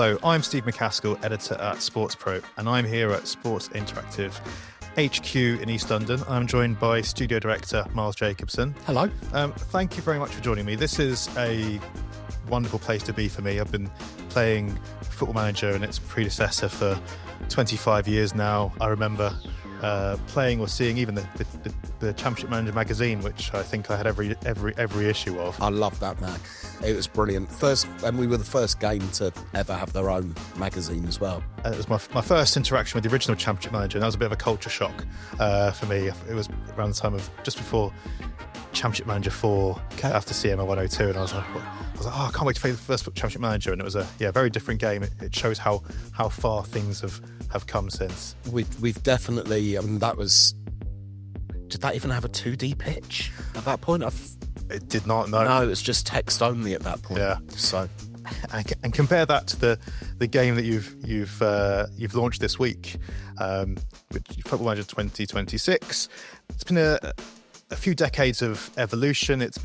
Hello, I'm Steve McCaskill, editor at SportsPro, and I'm here at Sports Interactive HQ in East London. I'm joined by studio director Miles Jacobson. Hello. Thank you very much for joining me. This is a wonderful place to be for me. I've been playing Football Manager and its predecessor for 25 years now. I remember playing or seeing even the Championship Manager magazine, which I think I had every issue of. I love that mag. It was brilliant. And we were the first game to ever have their own magazine as well. It was my first interaction with the original Championship Manager, and that was a bit of a culture shock for me. It was around the time of just before Championship Manager 4 after CMA 102, and I was like, oh, I can't wait to play the first Championship Manager. And it was a very different game. It shows how far things have come since. We've definitely, that was, did that even have a 2D pitch at that point? It did not, no. No, it was just text only at that point. Yeah. So, and compare that to the game that you've launched this week, which Football Manager 2026. It's been a few decades of evolution. There's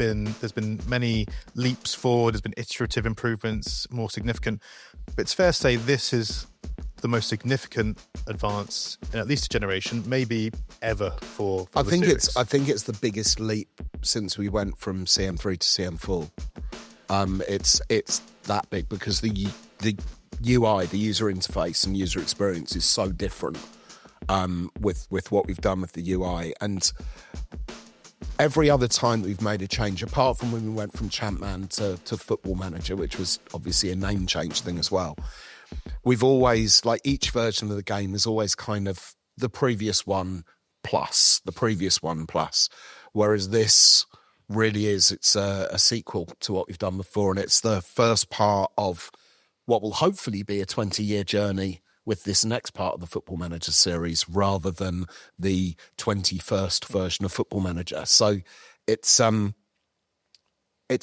been many leaps forward. There's been iterative improvements, more significant. But it's fair to say this is the most significant advance in at least a generation, maybe ever for I the think series. I think it's the biggest leap since we went from CM3 to CM4. It's that big because the UI, the user interface and user experience is so different with what we've done with the UI. And every other time that we've made a change, apart from when we went from Champman to Football Manager, which was obviously a name change thing as well, we've always, like, each version of the game is always kind of the previous one plus, whereas this really is, it's a sequel to what we've done before, and it's the first part of what will hopefully be a 20-year journey with this next part of the Football Manager series, rather than the 21st version of Football Manager. So it's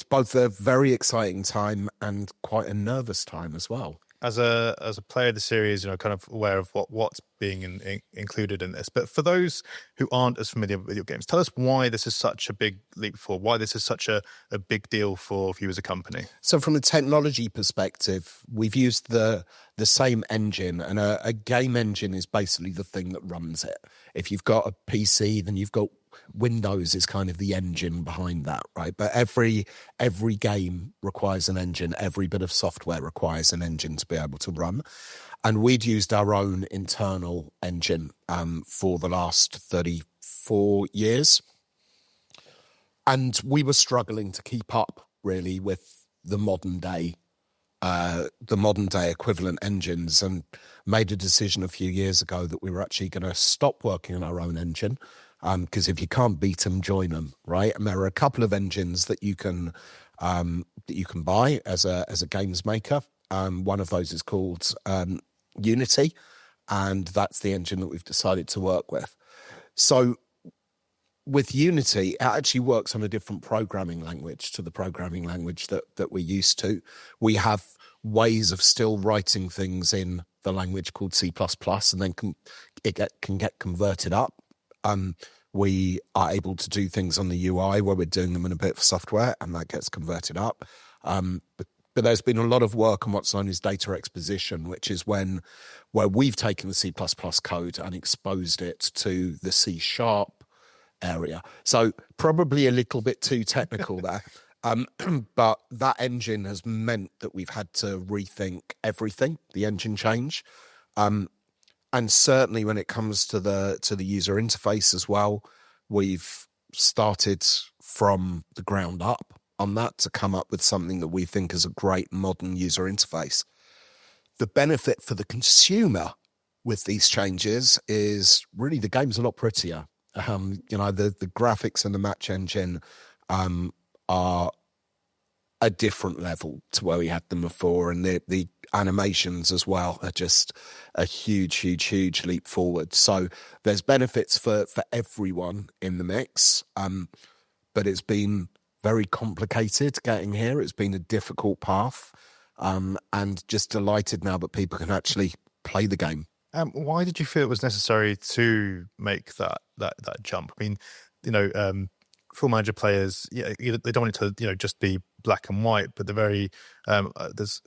both a very exciting time and quite a nervous time as well. As a player of the series, kind of aware of what's being included in this. But for those who aren't as familiar with your games, tell us why this is such a big leap forward, why this is such a big deal for you as a company. So from a technology perspective, we've used the same engine, and a game engine is basically the thing that runs it. If you've got a PC, then you've got Windows is kind of the engine behind that, right? But every game requires an engine. Every bit of software requires an engine to be able to run. And we'd used our own internal engine for the last 34 years. And we were struggling to keep up, really, with the modern day equivalent engines, and made a decision a few years ago that we were actually going to stop working on our own engine. Because if you can't beat them, join them, right? And there are a couple of engines that you can buy as a games maker. One of those is called Unity, and that's the engine that we've decided to work with. So with Unity, it actually works on a different programming language to the programming language that we're used to. We have ways of still writing things in the language called C++, and then it can get converted up. We are able to do things on the UI where we're doing them in a bit of software, and that gets converted up. But there's been a lot of work on what's known as data exposition, which is where we've taken the C++ code and exposed it to the C# area. So probably a little bit too technical there. But that engine has meant that we've had to rethink everything, the engine change. And certainly when it comes to the user interface as well, we've started from the ground up on that to come up with something that we think is a great modern user interface. The benefit for the consumer with these changes is really the game's a lot prettier. The graphics and the match engine are a different level to where we had them before, and the animations as well are just a huge leap forward. So there's benefits for everyone in the mix, but it's been very complicated getting here. It's been a difficult path, and just delighted now that people can actually play the game. Why did you feel it was necessary to make that jump? I mean, Football Manager players, they don't want it to, just be black and white, but they're very there's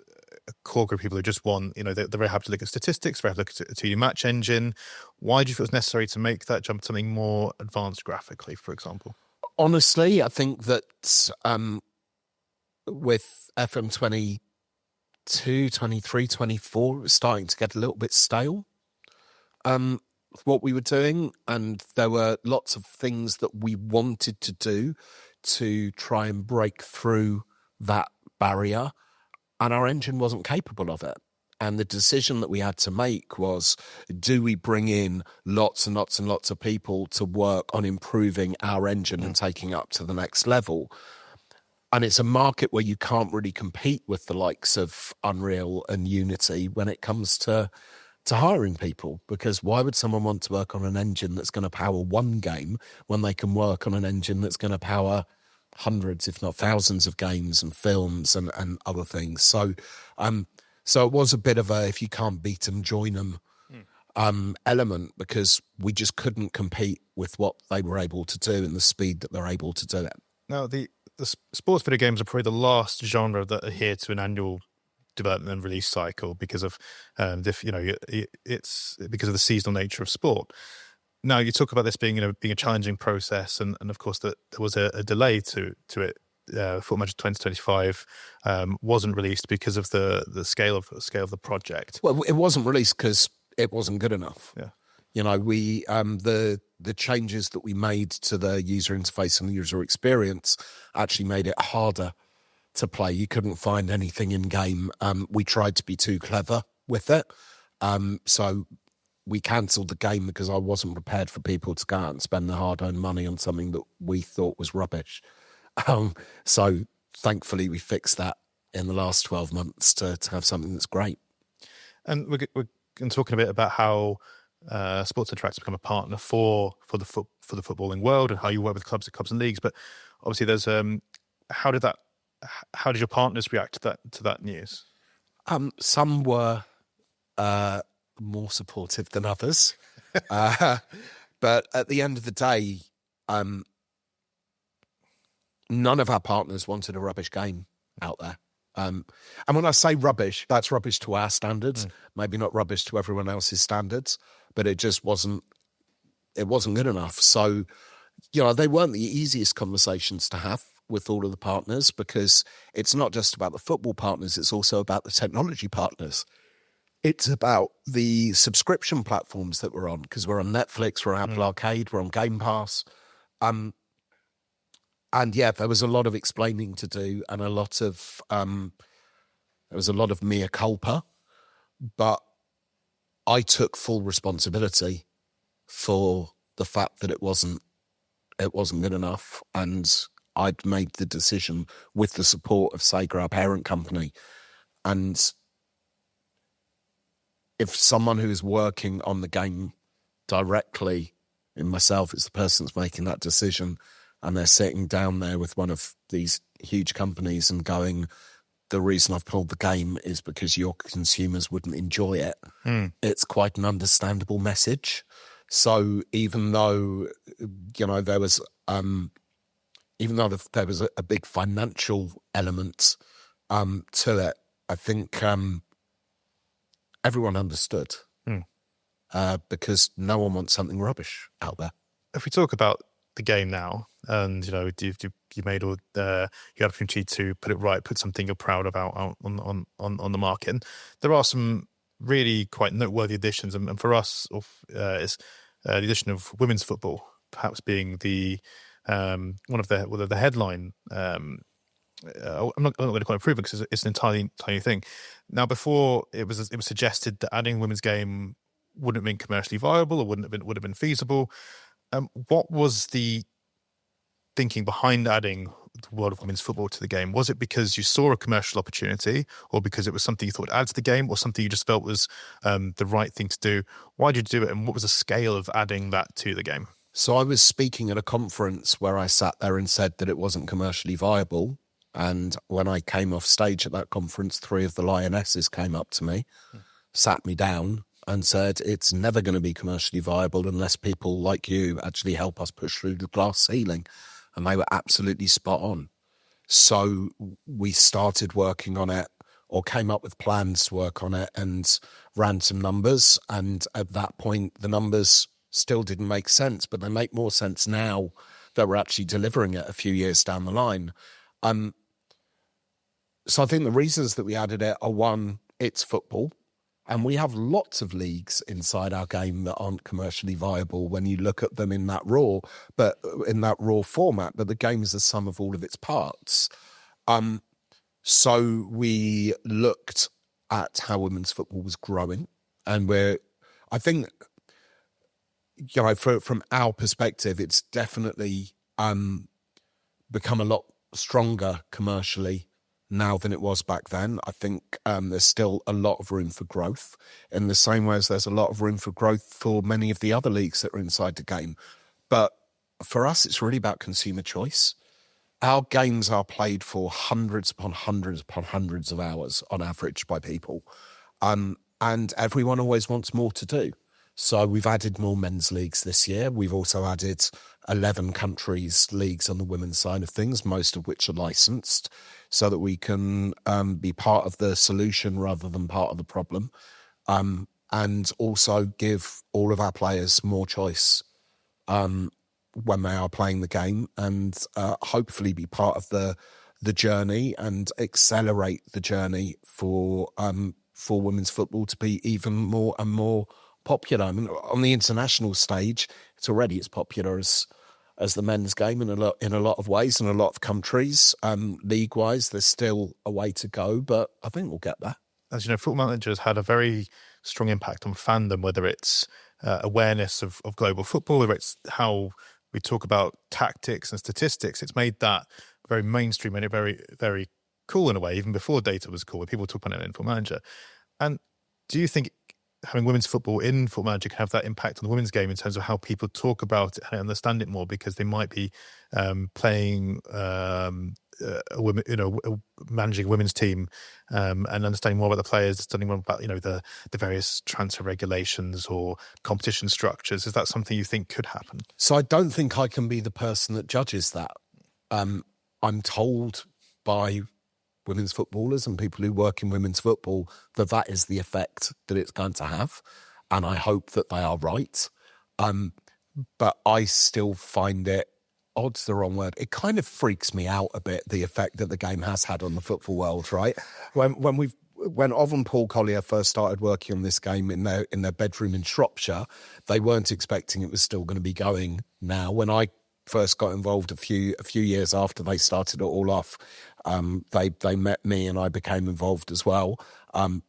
a core group of people who just want, they're very happy to look at statistics, very happy to look at a 2D match engine. Why do you feel it's necessary to make that jump to something more advanced graphically, for example? Honestly, I think that with FM 22, 23, 24, it was starting to get a little bit stale. What we were doing, and there were lots of things that we wanted to do to try and break through that barrier, and our engine wasn't capable of it. And the decision that we had to make was, do we bring in lots and lots and lots of people to work on improving our engine and taking it up to the next level? And it's a market where you can't really compete with the likes of Unreal and Unity when it comes to hiring people, because why would someone want to work on an engine that's going to power one game when they can work on an engine that's going to power hundreds, if not thousands, of games and films and other things? So it was a bit of a, if you can't beat them, join them element, because we just couldn't compete with what they were able to do and the speed that they're able to do it. Now, the sports video games are probably the last genre that adhere to an annual development and release cycle because of it's because of the seasonal nature of sport. Now, you talk about this being a challenging process, and of course that there was a delay to it. Football Manager 2025 wasn't released because of the scale of the project. Well, it wasn't released because it wasn't good enough. Yeah, we the changes that we made to the user interface and the user experience actually made it harder to play. You couldn't find anything in game. We tried to be too clever with it, so we cancelled the game because I wasn't prepared for people to go out and spend their hard-earned money on something that we thought was rubbish. So thankfully we fixed that in the last 12 months to have something that's great. And we're talking a bit about how Sports Interact's become a partner for the footballing world, and how you work with clubs and leagues. But obviously, there's how did your partners react to that news? Some were more supportive than others, but at the end of the day, none of our partners wanted a rubbish game out there. And when I say rubbish, that's rubbish to our standards, maybe not rubbish to everyone else's standards, but it just wasn't good enough. So, they weren't the easiest conversations to have with all of the partners, because it's not just about the football partners, it's also about the technology partners. It's about the subscription platforms that we're on, because we're on Netflix, we're on Apple Arcade, we're on Game Pass. And yeah, there was a lot of explaining to do, and there was a lot of mea culpa, but I took full responsibility for the fact that it wasn't good enough, and I'd made the decision with the support of Sega, our parent company. And if someone who is working on the game directly, in myself, it's the person that's making that decision, and they're sitting down there with one of these huge companies and going, the reason I've pulled the game is because your consumers wouldn't enjoy it. It's quite an understandable message. So even though, there was a big financial element to it, I think everyone understood because no one wants something rubbish out there. If we talk about the game now, and you made all you had opportunity to put it right, put something you're proud about out on the market, and there are some really quite noteworthy additions, and for us, is the addition of women's football, perhaps being the one of the headline. I'm not going to call it improvement because it's an entirely tiny thing. Now, before it was suggested that adding women's game wouldn't have been commercially viable, or would have been feasible. What was the thinking behind adding the world of women's football to the game? Was it because you saw a commercial opportunity, or because it was something you thought would add to the game, or something you just felt was the right thing to do? Why did you do it, and what was the scale of adding that to the game? So I was speaking at a conference where I sat there and said that it wasn't commercially viable. And when I came off stage at that conference, 3 of the Lionesses came up to me, sat me down and said, it's never going to be commercially viable unless people like you actually help us push through the glass ceiling. And they were absolutely spot on. So we started working on it or came up with plans to work on it and ran some numbers. And at that point, the numbers still didn't make sense, but they make more sense now that we're actually delivering it a few years down the line. So I think the reasons that we added it are, one, it's football. And we have lots of leagues inside our game that aren't commercially viable when you look at them in that raw format, but the game is the sum of all of its parts. So we looked at how women's football was growing, and I think, from our perspective, it's definitely become a lot stronger commercially now than it was back then. I think there's still a lot of room for growth, in the same way as there's a lot of room for growth for many of the other leagues that are inside the game. But for us, it's really about consumer choice. Our games are played for hundreds upon hundreds upon hundreds of hours on average by people. And everyone always wants more to do. So we've added more men's leagues this year. We've also added 11 countries' leagues on the women's side of things, most of which are licensed, so that we can be part of the solution rather than part of the problem, and also give all of our players more choice when they are playing the game, and hopefully be part of the journey and accelerate the journey for women's football to be even more and more popular. I mean, on the international stage, it's popular as the men's game in a lot of ways, in a lot of countries. League-wise, there's still a way to go, but I think we'll get there. As you know, Football Manager has had a very strong impact on fandom, whether it's awareness of global football, whether it's how we talk about tactics and statistics. It's made that very mainstream and very, very cool in a way, even before data was cool, where people talk about it in Football Manager. And do you think having women's football in Football Manager can have that impact on the women's game in terms of how people talk about it and understand it more, because they might be playing managing a women's team and understanding more about the players, understanding more about the various transfer regulations or competition structures? Is that something you think could happen? So I don't think I can be the person that judges that. I'm told by women's footballers and people who work in women's football that is the effect that it's going to have, and I hope that they are right. But I still find it, odd's the wrong word, it kind of freaks me out a bit, the effect that the game has had on the football world, right? When Ov and Paul Collier first started working on this game in their bedroom in Shropshire, they weren't expecting it was still going to be going now. When I first got involved a few years after they started it all off, they met me and I became involved as well.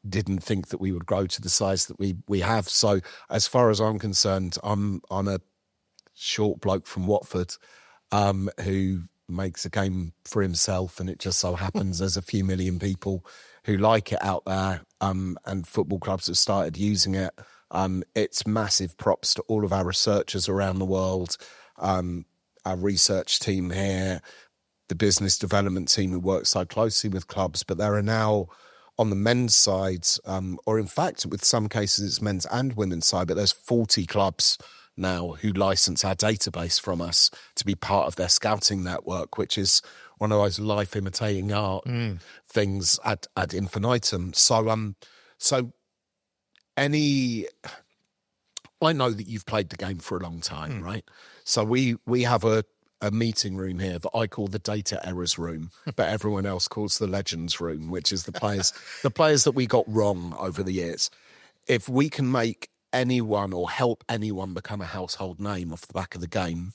Didn't think that we would grow to the size that we have. So as far as I'm concerned, I'm a short bloke from Watford who makes a game for himself, and it just so happens there's a few million people who like it out there, and football clubs have started using it. It's massive props to all of our researchers around the world, our research team here, the business development team who works so closely with clubs. But there are now, on the men's side, or in fact, with some cases it's men's and women's side, but there's 40 clubs now who license our database from us to be part of their scouting network, which is one of those life imitating art things ad infinitum. So I know that you've played the game for a long time, right? So we have a meeting room here that I call the data errors room, but everyone else calls the legends room, which is the players that we got wrong over the years. If we can make anyone or help anyone become a household name off the back of the game,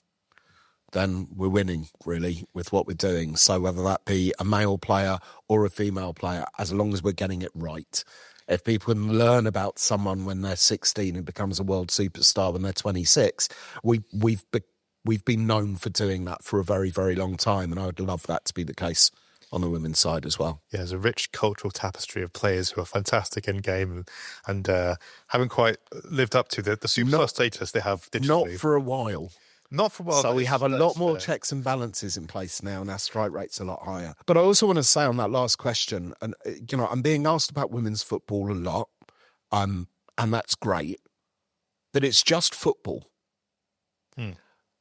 then we're winning, really, with what we're doing. So whether that be a male player or a female player, as long as we're getting it right. If people can learn about someone when they're 16 and becomes a world superstar when they're 26, we've been known for doing that for a very, very long time, and I would love that to be the case on the women's side as well. Yeah, there's a rich cultural tapestry of players who are fantastic in game and haven't quite lived up to the superstar status they have digitally. Not for a while. Not for a while. So we have a lot more checks and balances in place now, and our strike rate's a lot higher. But I also want to say on that last question, and I'm being asked about women's football a lot, and that's great, that it's just football.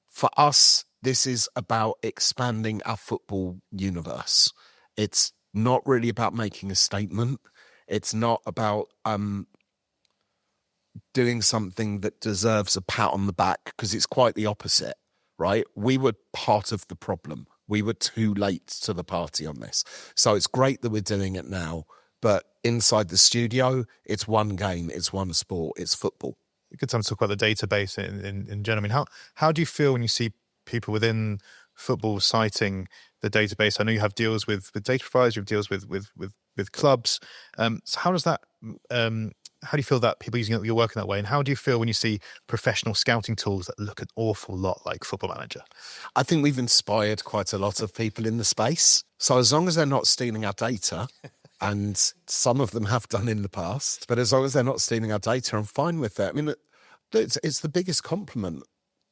For us, this is about expanding our football universe. It's not really about making a statement. It's not about doing something that deserves a pat on the back, because it's quite the opposite, right? We were part of the problem. We were too late to the party on this. So it's great that we're doing it now, but inside the studio, it's one game, it's one sport, it's football. A good time to talk about the database in general. I mean, how do you feel when you see people within football citing the database? I know you have deals with data providers, you have deals with clubs. So how does that? How do you feel that people using it, you're working that way? And how do you feel when you see professional scouting tools that look an awful lot like Football Manager? I think we've inspired quite a lot of people in the space. So as long as they're not stealing our data, and some of them have done in the past, but as long as they're not stealing our data, I'm fine with that. I mean, it's the biggest compliment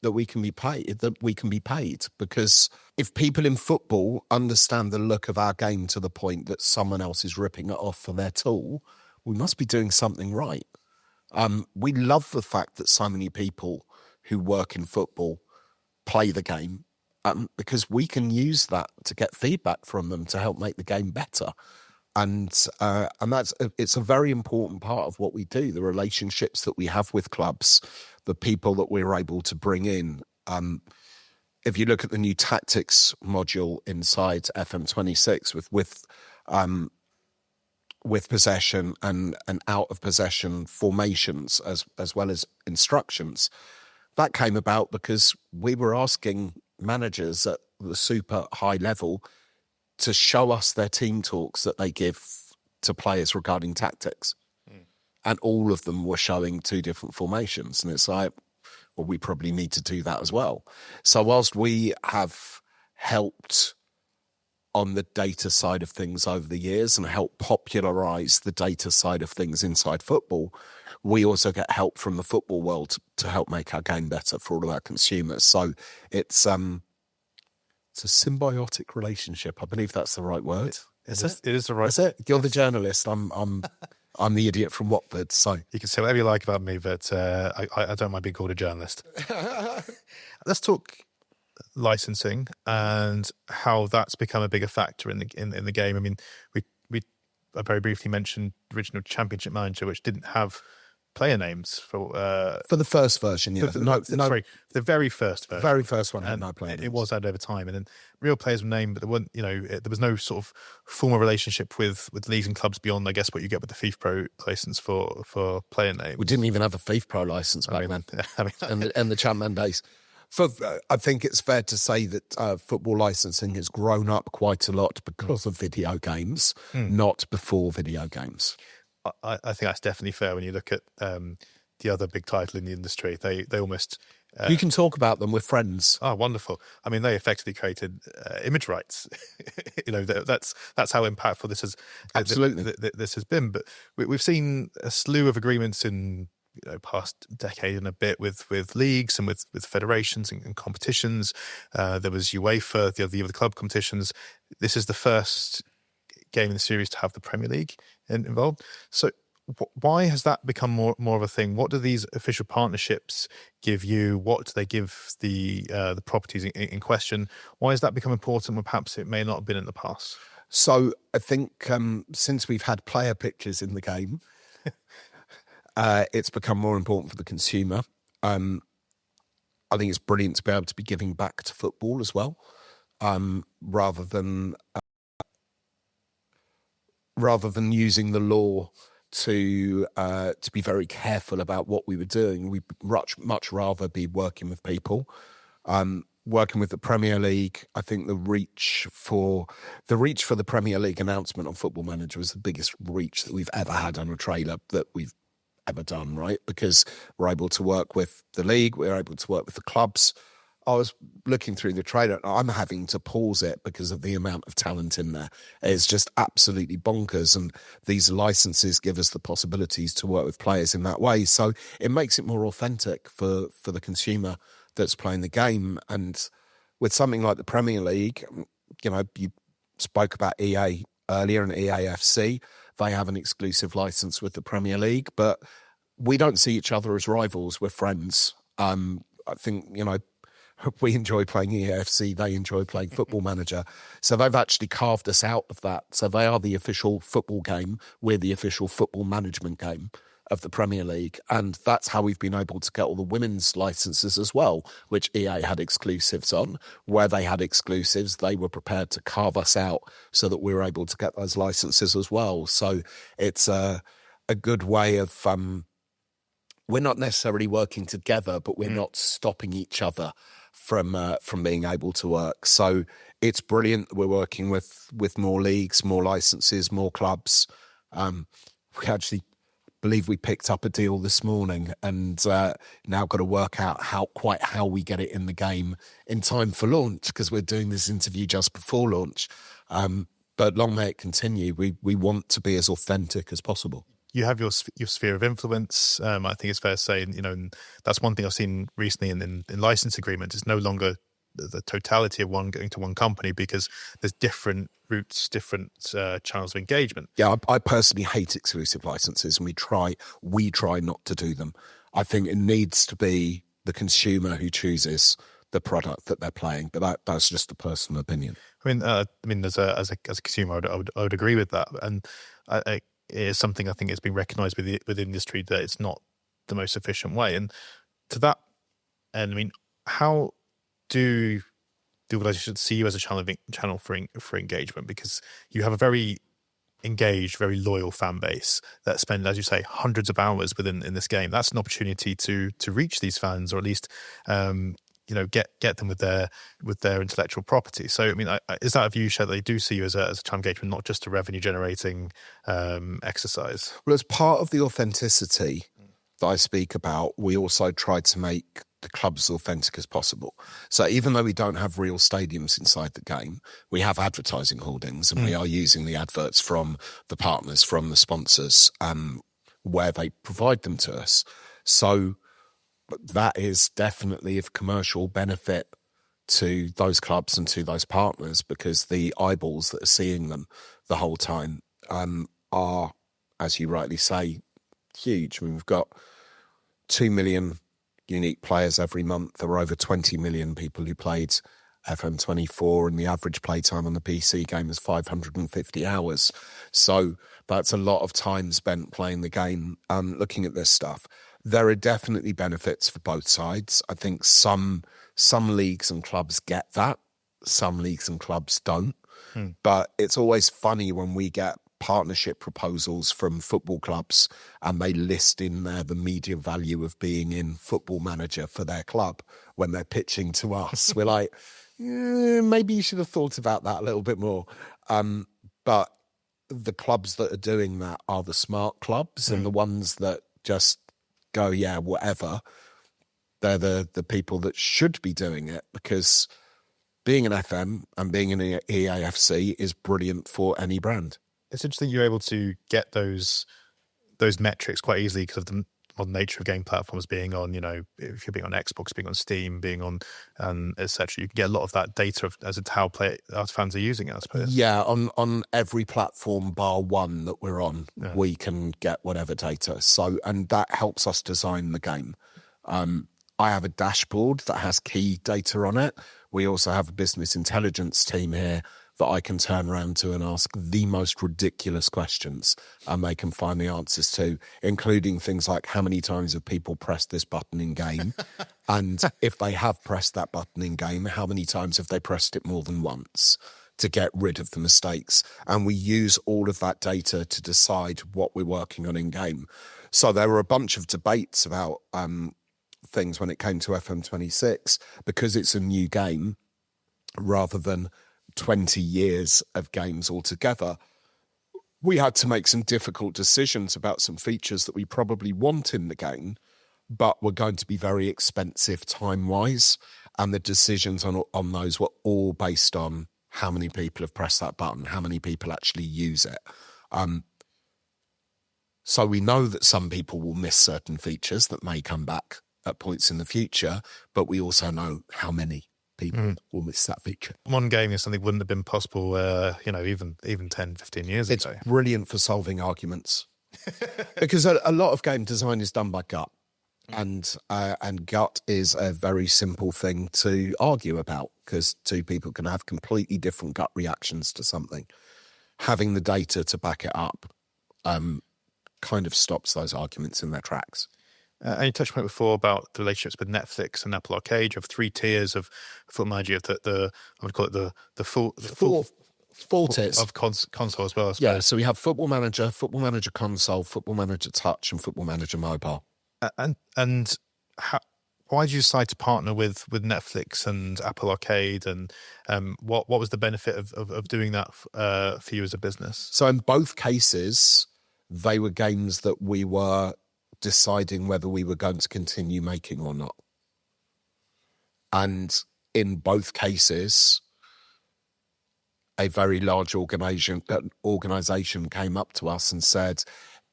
that we can be paid, because if people in football understand the look of our game to the point that someone else is ripping it off for their tool, we must be doing something right. We love the fact that so many people who work in football play the game, because we can use that to get feedback from them to help make the game better. And it's a very important part of what we do, the relationships that we have with clubs, the people that we're able to bring in. If you look at the new tactics module inside FM26 with possession and out of possession formations as well as instructions, that came about because we were asking managers at the super high level to show us their team talks that they give to players regarding tactics. And all of them were showing two different formations. And it's like, well, we probably need to do that as well. So whilst we have helped on the data side of things over the years and help popularize the data side of things inside football, we also get help from the football world to help make our game better for all of our consumers. So it's a symbiotic relationship. I believe that's the right word. Is it? It is the right. Is it? You're the journalist. I'm the idiot from Watford. So you can say whatever you like about me, but I don't mind being called a journalist. Let's talk licensing and how that's become a bigger factor in the game. I mean, we very briefly mentioned the original Championship Manager, which didn't have player names for the first version. Yeah, sorry, the very first version. The very first one had no player names. It was added over time, and then real players were named, but there weren't. There was no sort of formal relationship with leagues and clubs beyond, I guess, what you get with the FIFA Pro license for player names. We didn't even have a FIFA Pro license back then, and the Champman days. I think it's fair to say that football licensing has grown up quite a lot because of video games, not before video games. I think that's definitely fair when you look at the other big title in the industry. They almost... you can talk about them with friends. Oh, wonderful. I mean, they effectively created image rights. That's how impactful this has absolutely this has been. But we've seen a slew of agreements in past decade and a bit with leagues and with federations and competitions. There was UEFA, the other club competitions. This is the first game in the series to have the Premier League involved. So why has that become more of a thing? What do these official partnerships give you? What do they give the properties in question? Why has that become important when perhaps it may not have been in the past? So I think since we've had player pictures in the game, it's become more important for the consumer. I think it's brilliant to be able to be giving back to football as well, rather than using the law to be very careful about what we were doing. We'd much rather be working with people, working with the Premier League. I think the reach for the Premier League announcement on Football Manager was the biggest reach that we've ever had on a trailer that we've ever done, right? Because we're able to work with the league, we're able to work with the clubs. I was looking through the trailer and I'm having to pause it because of the amount of talent in there. It's just absolutely bonkers, and these licenses give us the possibilities to work with players in that way. So it makes it more authentic for the consumer that's playing the game. And with something like the Premier League, you spoke about EA earlier and EAFC. They have an exclusive license with the Premier League, but we don't see each other as rivals. We're friends. I think, we enjoy playing EAFC, they enjoy playing Football Manager. So they've actually carved us out of that. So they are the official football game. We're the official football management game of the Premier League. And that's how we've been able to get all the women's licenses as well, which EA had exclusives on. Where they had exclusives, they were prepared to carve us out so that we were able to get those licenses as well. So it's a good way of... we're not necessarily working together, but we're not stopping each other from being able to work. So it's brilliant. We're working with more leagues, more licenses, more clubs. We actually believe we picked up a deal this morning, and now got to work out how we get it in the game in time for launch, because we're doing this interview just before launch. But long may it continue. We want to be as authentic as possible. You have your sphere of influence. I think it's fair to say, and that's one thing I've seen recently in license agreements. It's no longer the totality of one going to one company, because there's different routes, different channels of engagement. Yeah, I personally hate exclusive licenses, and we try not to do them. I think it needs to be the consumer who chooses the product that they're playing, but that's just a personal opinion. I mean, as a consumer, I would agree with that, and it is something I think has been recognised with the industry that it's not the most efficient way. And to that end, I mean, how do the organisation see you as a channel for engagement? Because you have a very engaged, very loyal fan base that spend, as you say, hundreds of hours in this game. That's an opportunity to reach these fans, or at least get them with their intellectual property. So, I mean, is that a view shared that they do see you as a channel engagement, not just a revenue generating exercise? Well, as part of the authenticity that I speak about, we also try to make the club as authentic as possible. So even though we don't have real stadiums inside the game, we have advertising holdings, and we are using the adverts from the partners, from the sponsors, where they provide them to us. So that is definitely of commercial benefit to those clubs and to those partners, because the eyeballs that are seeing them the whole time are, as you rightly say, huge. I mean, we've got 2 million unique players every month. There were over 20 million people who played FM24, and the average playtime on the PC game is 550 hours. So that's a lot of time spent playing the game, looking at this stuff. There are definitely benefits for both sides. I think some leagues and clubs get that. Some leagues and clubs don't. But it's always funny when we get partnership proposals from football clubs and they list in there the media value of being in Football Manager for their club when they're pitching to us. We're like, maybe you should have thought about that a little bit more. But the clubs that are doing that are the smart clubs, and the ones that just go, yeah, whatever, they're the people that should be doing it, because being an FM and being an EAFC is brilliant for any brand. It's interesting you're able to get those metrics quite easily because of the modern nature of game platforms, being on, if you're being on Xbox, being on Steam, being on etc. You can get a lot of that data as to how fans are using it, I suppose. Yeah, on every platform bar one that we're on, we can get whatever data. So, and that helps us design the game. I have a dashboard that has key data on it. We also have a business intelligence team here that I can turn around to and ask the most ridiculous questions, and they can find the answers to, including things like how many times have people pressed this button in game, and if they have pressed that button in game, how many times have they pressed it more than once, to get rid of the mistakes. And we use all of that data to decide what we're working on in game. So there were a bunch of debates about things when it came to FM26, because it's a new game rather than 20 years of games altogether. We had to make some difficult decisions about some features that we probably want in the game, but were going to be very expensive time-wise, and the decisions on those were all based on how many people have pressed that button, how many people actually use it. So we know that some people will miss certain features that may come back at points in the future, but we also know how many people will miss that feature. One game is something wouldn't have been possible, even 10, 15 years ago. It's brilliant for solving arguments. Because a lot of game design is done by gut. And gut is a very simple thing to argue about, because two people can have completely different gut reactions to something. Having the data to back it up kind of stops those arguments in their tracks. And you touched on it before about the relationships with Netflix and Apple Arcade. You have 3 tiers of Football Manager. You have I would call it the full tiers of console as well, I suppose. Yeah, so we have Football Manager Console, Football Manager Touch, and Football Manager Mobile. And why did you decide to partner with Netflix and Apple Arcade, and what was the benefit of doing that for you as a business? So in both cases, they were games that we were deciding whether we were going to continue making or not. And in both cases, a very large organization came up to us and said,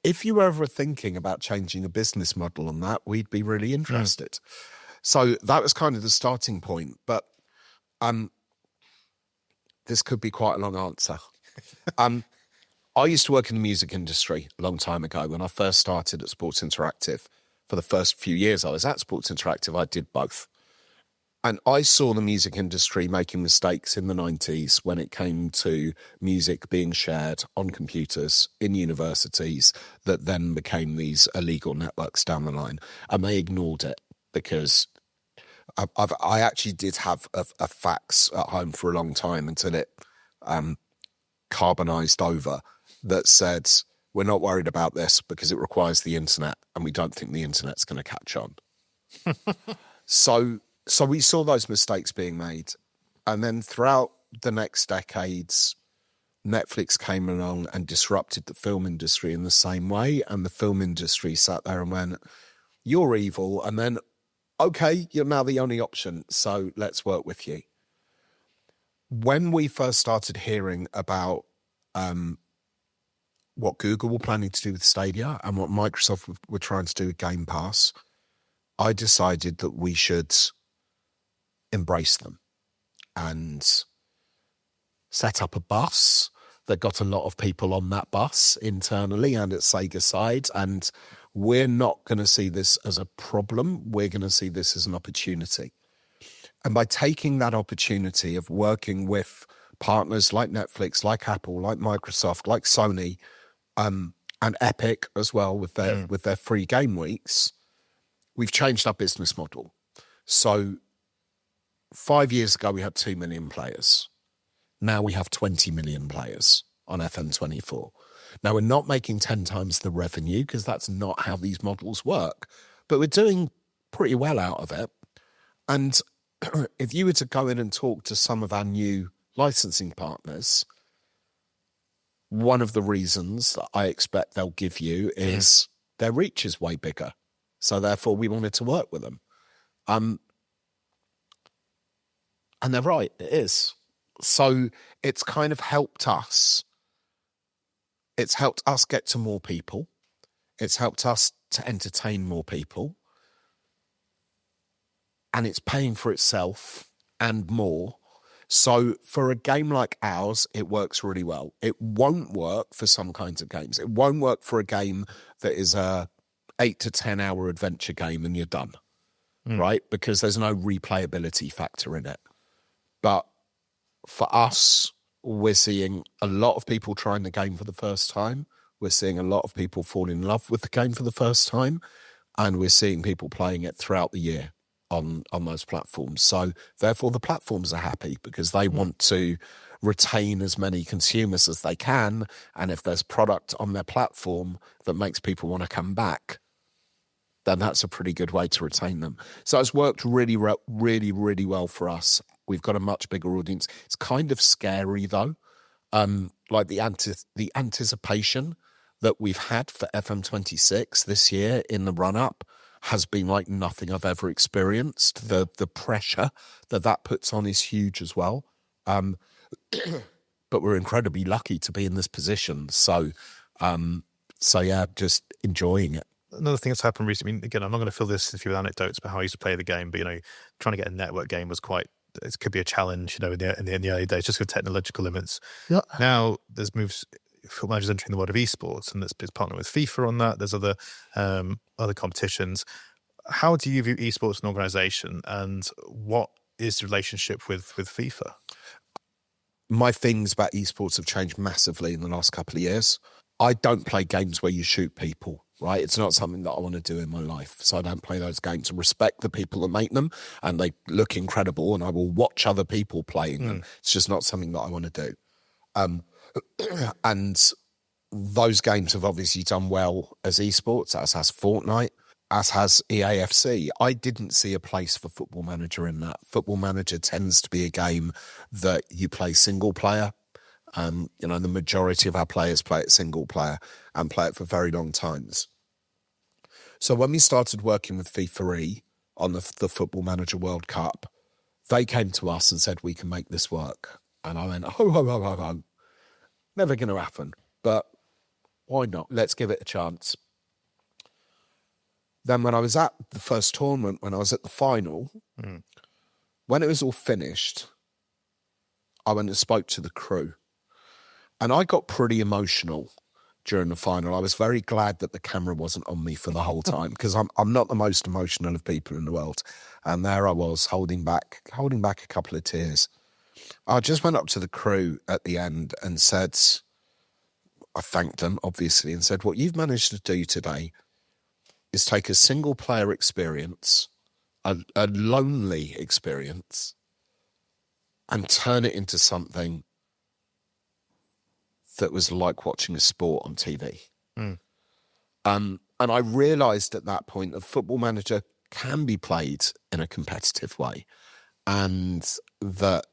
if you were ever thinking about changing a business model on that, we'd be really interested. So that was kind of the starting point. But this could be quite a long answer. I used to work in the music industry a long time ago. When I first started at Sports Interactive, for the first few years I was at Sports Interactive, I did both. And I saw the music industry making mistakes in the 90s when it came to music being shared on computers in universities that then became these illegal networks down the line. And they ignored it, because I actually did have a fax at home for a long time until it carbonized over, that said, we're not worried about this because it requires the internet and we don't think the internet's going to catch on. So we saw those mistakes being made. And then throughout the next decades, Netflix came along and disrupted the film industry in the same way. And the film industry sat there and went, you're evil. And then, okay, you're now the only option, so let's work with you. When we first started hearing about what Google were planning to do with Stadia and what Microsoft were trying to do with Game Pass, I decided that we should embrace them and set up a bus that got a lot of people on that bus internally and at Sega side. And we're not going to see this as a problem. We're going to see this as an opportunity. And by taking that opportunity of working with partners like Netflix, like Apple, like Microsoft, like Sony, and Epic as well with their free game weeks, we've changed our business model. So 5 years ago, we had 2 million players. Now we have 20 million players on FM24. Now, we're not making 10 times the revenue because that's not how these models work, but we're doing pretty well out of it. And if you were to go in and talk to some of our new licensing partners, one of the reasons that I expect they'll give you is their reach is way bigger. So therefore, we wanted to work with them. And they're right, it is. So it's kind of helped us. It's helped us get to more people. It's helped us to entertain more people. And it's paying for itself and more. So for a game like ours, it works really well. It won't work for some kinds of games. It won't work for a game that is a 8 to 10 hour adventure game and you're done, right? Because there's no replayability factor in it. But for us, we're seeing a lot of people trying the game for the first time. We're seeing a lot of people fall in love with the game for the first time. And we're seeing people playing it throughout the year on those platforms. So therefore the platforms are happy because they want to retain as many consumers as they can. And if there's product on their platform that makes people want to come back, then that's a pretty good way to retain them. So it's worked really, really, really well for us. We've got a much bigger audience. It's kind of scary though. Like the anticipation that we've had for FM26 this year in the run-up has been like nothing I've ever experienced. The pressure that puts on is huge as well. But we're incredibly lucky to be in this position. So yeah, just enjoying it. Another thing that's happened recently, I mean, again, I'm not going to fill this with anecdotes about how I used to play the game, but, trying to get a network game was it could be a challenge, in the early days, just with technological limits. Yeah. Now there's moves, Football Manager's entering the world of esports, and it's partnered with FIFA on that. There's other competitions. How do you view esports as an organisation, and what is the relationship with FIFA? My things about esports have changed massively in the last couple of years. I don't play games where you shoot people, right? It's not something that I want to do in my life. So I don't play those games. I respect the people that make them, and they look incredible, and I will watch other people playing them. It's just not something that I want to do. And those games have obviously done well as esports, as has Fortnite, as has EAFC. I didn't see a place for Football Manager in that. Football Manager tends to be a game that you play single player. The majority of our players play it single player and play it for very long times. So when we started working with FIFA E on the Football Manager World Cup, they came to us and said, we can make this work. And I went, ho. Never going to happen, but why not? Let's give it a chance. Then when I was at the first tournament, when I was at the final, when it was all finished, I went and spoke to the crew. And I got pretty emotional during the final. I was very glad that the camera wasn't on me for the whole time, because I'm not the most emotional of people in the world. And there I was holding back a couple of tears. I just went up to the crew at the end and said, I thanked them, obviously, and said, what you've managed to do today is take a single player experience, a lonely experience, and turn it into something that was like watching a sport on TV. And I realised at that point that Football Manager can be played in a competitive way, and that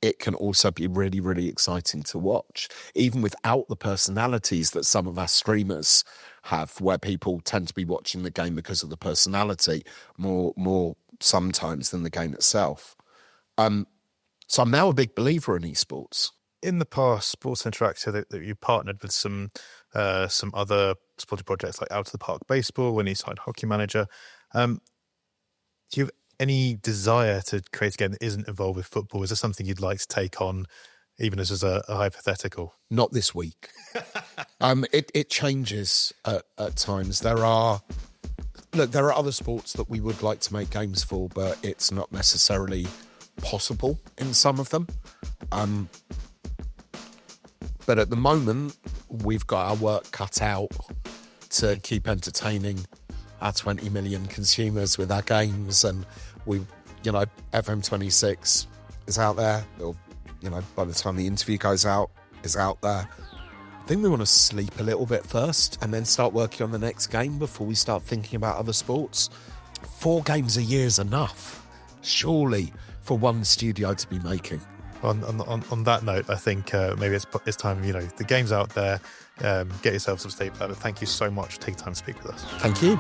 it can also be really, really exciting to watch, even without the personalities that some of our streamers have, where people tend to be watching the game because of the personality more sometimes than the game itself. So I'm now a big believer in esports. In the past, Sports Interactive, that you partnered with some other sporting projects like Out of the Park Baseball, when you signed Hockey Manager. Do you have any desire to create a game that isn't involved with football? Is there something you'd like to take on, even as a hypothetical? Not this week. It changes at times. There are other sports that we would like to make games for, but it's not necessarily possible in some of them. But at the moment, we've got our work cut out to keep entertaining our 20 million consumers with our games, and FM26 is out there. Or, by the time the interview goes out, is out there. I think we want to sleep a little bit first and then start working on the next game before we start thinking about other sports. 4 games a year is enough, surely, for one studio to be making. On that note, I think maybe it's time, the game's out there, get yourself some sleep. Thank you so much for taking time to speak with us. Thank you.